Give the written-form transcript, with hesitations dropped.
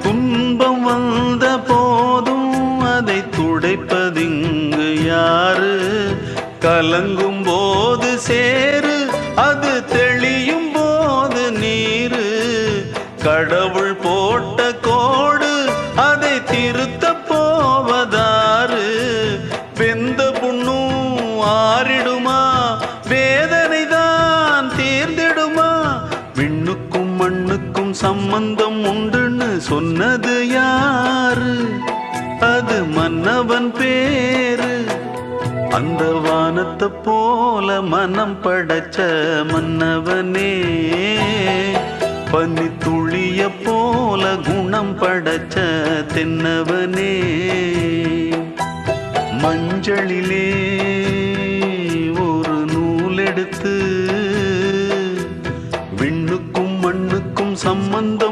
துன்பம் வந்த போதும் அதை துடைப்பதிங்கு யாரு? கலங்கும் போது சேரு, அது தெளியும் போது நீரு. கடவுள் போட்ட கோடு, அதை திருத்த போவதாரு? வெந்த புண்ணும் ஆறிடுமா? வேதனை தான் தீர்ந்திடுமா? விண்ணுக்கும் மண்ணுக்கும் சம்பந்தம் உண்டுன்னு சொன்னது யாரு? அது மன்னவன் பேரு. அந்த வானத்தை போல மனம் படைச்ச மன்னவனே, பனி துளிய போல குணம் படைச்ச தென்னவனே. மஞ்சளிலே ஒரு நூலெடுத்து விண்ணுக்கும் மண்ணுக்கும் சம்பந்தம்